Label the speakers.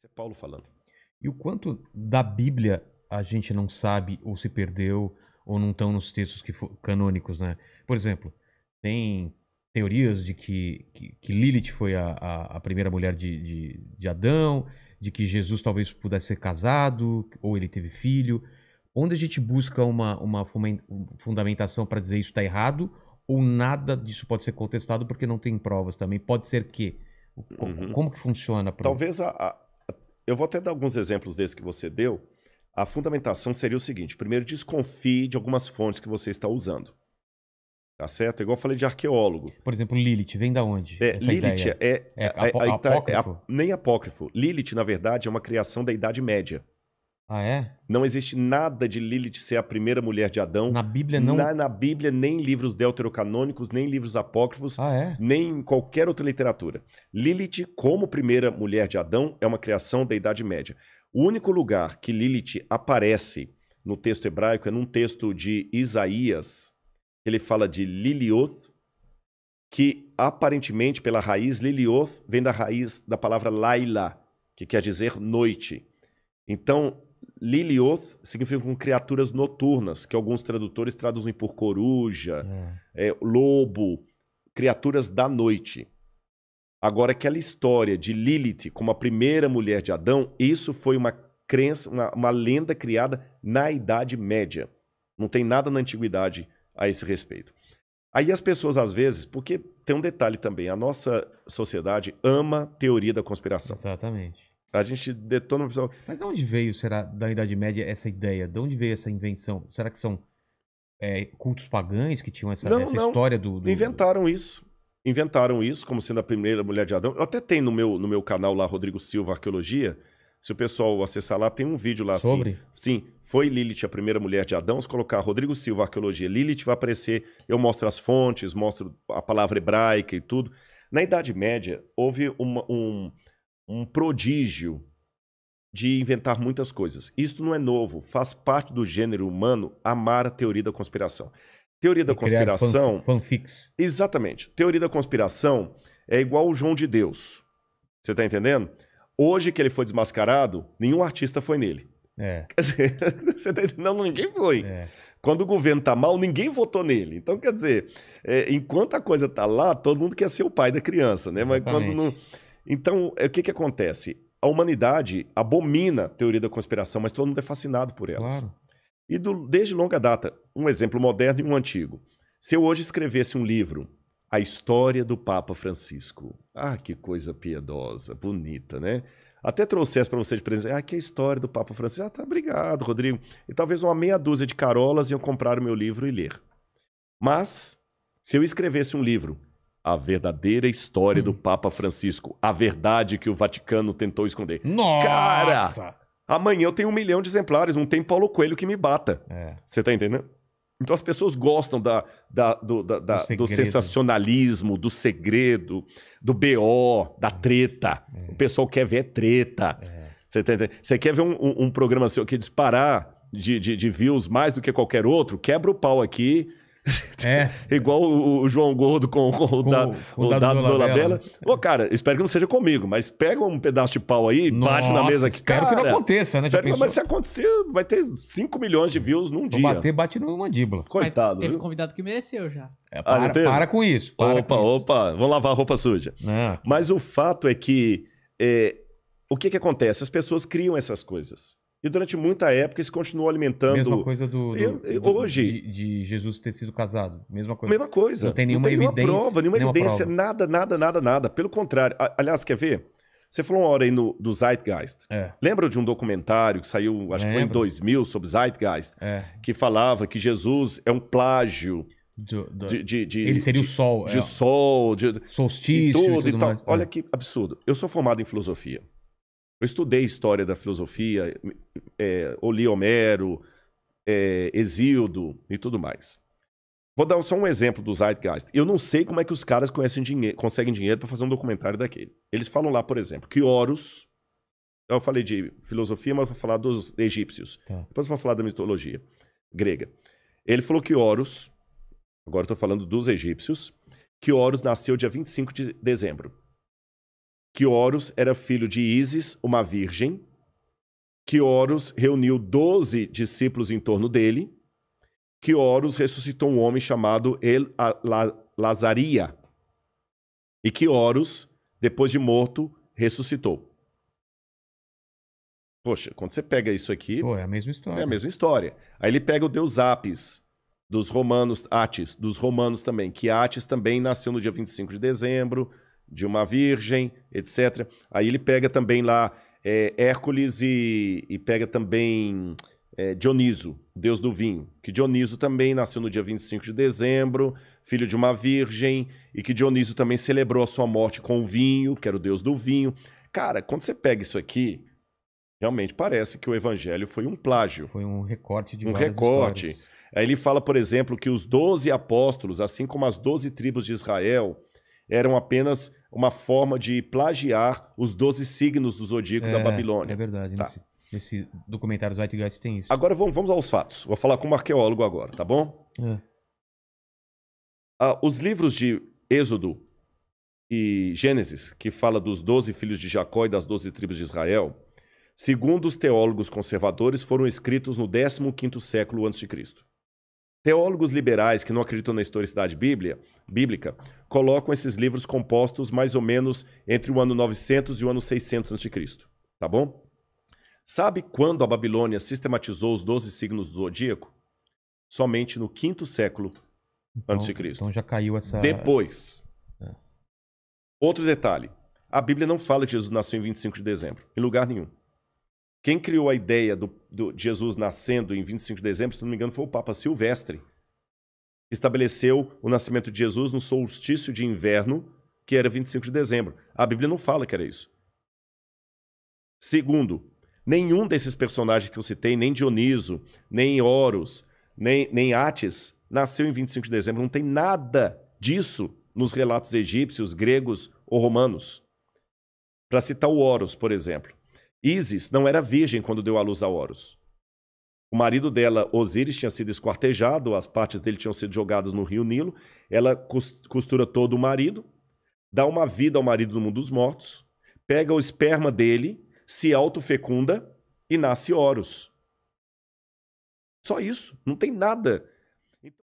Speaker 1: Isso é Paulo falando.
Speaker 2: E o quanto da Bíblia a gente não sabe ou se perdeu ou não estão nos textos canônicos, né? Por exemplo, tem teorias de que Lilith foi a primeira mulher de Adão, de que Jesus talvez pudesse ser casado ou ele teve filho. Onde a gente busca uma fundamentação para dizer isso está errado ou nada disso pode ser contestado porque não tem provas também? Pode ser que. Como que funciona?
Speaker 1: Talvez eu vou até dar alguns exemplos desses que você deu. A fundamentação seria o seguinte: primeiro, desconfie de algumas fontes que você está usando. Tá certo? Igual eu falei de arqueólogo.
Speaker 2: Por exemplo, Lilith, vem da onde? Essa
Speaker 1: Lilith
Speaker 2: ideia? Apócrifo?
Speaker 1: Nem apócrifo. Lilith, na verdade, é uma criação da Idade Média.
Speaker 2: Ah, é?
Speaker 1: Não existe nada de Lilith ser a primeira mulher de Adão.
Speaker 2: Na Bíblia não?
Speaker 1: Na Bíblia, nem livros deuterocanônicos, nem livros apócrifos, nem em qualquer outra literatura. Lilith, como primeira mulher de Adão, é uma criação da Idade Média. O único lugar que Lilith aparece no texto hebraico é num texto de Isaías. Ele fala de Lilioth, que aparentemente, pela raiz, Lilioth vem da raiz da palavra Laila, que quer dizer noite. Então, Lilioth significa com criaturas noturnas, que alguns tradutores traduzem por coruja, lobo, criaturas da noite. Agora, aquela história de Lilith como a primeira mulher de Adão, isso foi uma crença, uma lenda criada na Idade Média. Não tem nada na Antiguidade a esse respeito. Aí as pessoas, às vezes, porque tem um detalhe também, a nossa sociedade ama teoria da conspiração.
Speaker 2: Exatamente.
Speaker 1: A gente detona uma pessoa...
Speaker 2: Mas de onde veio, será, da Idade Média, essa ideia? De onde veio essa invenção? Será que são cultos pagães que tinham essa história do...
Speaker 1: Inventaram isso. Inventaram isso como sendo a primeira mulher de Adão. Eu até tenho no meu canal lá, Rodrigo Silva Arqueologia. Se o pessoal acessar lá, tem um vídeo lá
Speaker 2: sobre?
Speaker 1: Assim. Sim, foi Lilith a primeira mulher de Adão. Se colocar Rodrigo Silva Arqueologia, Lilith vai aparecer. Eu mostro as fontes, mostro a palavra hebraica e tudo. Na Idade Média, houve um prodígio de inventar muitas coisas. Isso não é novo, faz parte do gênero humano amar a teoria da conspiração. Teoria da conspiração...
Speaker 2: Fanfics.
Speaker 1: Exatamente. Teoria da conspiração é igual o João de Deus. Você está entendendo? Hoje que ele foi desmascarado, nenhum artista foi nele. Quer dizer, você tá entendendo? Não, ninguém foi. Quando o governo tá mal, ninguém votou nele. Então, quer dizer, enquanto a coisa tá lá, todo mundo quer ser o pai da criança, né? Mas quando não... Então, o que acontece? A humanidade abomina a teoria da conspiração, mas todo mundo é fascinado por elas.
Speaker 2: Claro.
Speaker 1: E desde longa data, um exemplo moderno e um antigo. Se eu hoje escrevesse um livro, A História do Papa Francisco. Ah, que coisa piedosa, bonita, né? Até trouxesse para você de presente. Ah, que é a história do Papa Francisco. Ah, tá, obrigado, Rodrigo. E talvez uma meia dúzia de carolas iam comprar o meu livro e ler. Mas, se eu escrevesse um livro, A Verdadeira História do Papa Francisco, a verdade que o Vaticano tentou esconder.
Speaker 2: Nossa!
Speaker 1: Cara, amanhã eu tenho 1 milhão de exemplares, não tem Paulo Coelho que me bata. Você tá entendendo? Então as pessoas gostam do sensacionalismo, do segredo, do BO, da treta. O pessoal quer ver treta. Você tá entendendo? Você quer ver um programa seu que disparar de views mais do que qualquer outro? Quebra o pau aqui. Igual o João Gordo com o dado do Dolabella. Ô, cara, espero que não seja comigo, mas pega um pedaço de pau aí, bate na mesa aqui.
Speaker 2: Espero que não aconteça, né?
Speaker 1: Mas se acontecer, vai ter 5 milhões de views num dia.
Speaker 2: Bate no mandíbula.
Speaker 1: Coitado.
Speaker 3: Mas teve convidado que mereceu já.
Speaker 2: Para com isso.
Speaker 1: Opa, vamos lavar a roupa suja. Mas o fato é que o que acontece? As pessoas criam essas coisas. E durante muita época isso continuou alimentando...
Speaker 2: Mesma coisa
Speaker 1: hoje
Speaker 2: de Jesus ter sido casado. Mesma coisa.
Speaker 1: Mesma coisa.
Speaker 2: Não tem nenhuma evidência.
Speaker 1: Prova, nenhuma evidência, nada. Pelo contrário. Aliás, quer ver? Você falou uma hora aí do Zeitgeist. Lembra de um documentário que saiu, acho que foi em 2000, sobre Zeitgeist? Que falava que Jesus é um plágio...
Speaker 2: ele seria o sol.
Speaker 1: De sol,
Speaker 2: solstício e tudo
Speaker 1: tal.
Speaker 2: Mais.
Speaker 1: Olha que absurdo. Eu sou formado em filosofia. Eu estudei história da filosofia, li Homero, Hesíodo e tudo mais. Vou dar só um exemplo do Zeitgeist. Eu não sei como é que os caras conseguem dinheiro para fazer um documentário daquele. Eles falam lá, por exemplo, que Horus... Eu falei de filosofia, mas vou falar dos egípcios. Depois eu vou falar da mitologia grega. Ele falou que Horus... Agora eu estou falando dos egípcios. Que Horus nasceu dia 25 de dezembro. que Horus era filho de Ísis, uma virgem, que Horus reuniu 12 discípulos em torno dele, que Horus ressuscitou um homem chamado Lazaria, e que Horus, depois de morto, ressuscitou. Poxa, quando você pega isso aqui...
Speaker 2: Pô, é a mesma história.
Speaker 1: É a mesma história. Aí ele pega o deus Apis, dos romanos, Atis, dos romanos também, que Atis também nasceu no dia 25 de dezembro, de uma virgem, etc. Aí ele pega também lá Hércules e pega também Dioniso, deus do vinho, que Dioniso também nasceu no dia 25 de dezembro, filho de uma virgem, e que Dioniso também celebrou a sua morte com o vinho, que era o deus do vinho. Cara, quando você pega isso aqui, realmente parece que o evangelho foi um plágio.
Speaker 2: Foi um recorte de
Speaker 1: várias histórias. Aí ele fala, por exemplo, que os 12 apóstolos, assim como as 12 tribos de Israel, eram apenas uma forma de plagiar os 12 signos do zodíaco da Babilônia.
Speaker 2: É verdade.
Speaker 1: Tá.
Speaker 2: Nesse documentário Zeitgeist tem isso.
Speaker 1: Agora vamos aos fatos. Vou falar como arqueólogo agora, tá bom? Os livros de Êxodo e Gênesis, que fala dos 12 filhos de Jacó e das 12 tribos de Israel, segundo os teólogos conservadores, foram escritos no 15º século a.C. Teólogos liberais que não acreditam na historicidade bíblica colocam esses livros compostos mais ou menos entre o ano 900 e o ano 600 a.C., tá bom? Sabe quando a Babilônia sistematizou os 12 signos do zodíaco? Somente no 5º século a.C.
Speaker 2: Então já caiu essa...
Speaker 1: Depois. Outro detalhe. A Bíblia não fala que Jesus nasceu em 25 de dezembro, em lugar nenhum. Quem criou a ideia de Jesus nascendo em 25 de dezembro, se não me engano, foi o Papa Silvestre. Estabeleceu o nascimento de Jesus no solstício de inverno, que era 25 de dezembro. A Bíblia não fala que era isso. Segundo, nenhum desses personagens que eu citei, nem Dioniso, nem Horus, nem Atis, nasceu em 25 de dezembro. Não tem nada disso nos relatos egípcios, gregos ou romanos. Para citar o Horus, por exemplo. Ísis não era virgem quando deu à luz a Horus. O marido dela, Osíris, tinha sido esquartejado, as partes dele tinham sido jogadas no rio Nilo. Ela costura todo o marido, dá uma vida ao marido no mundo dos mortos, pega o esperma dele, se autofecunda e nasce Horus. Só isso, não tem nada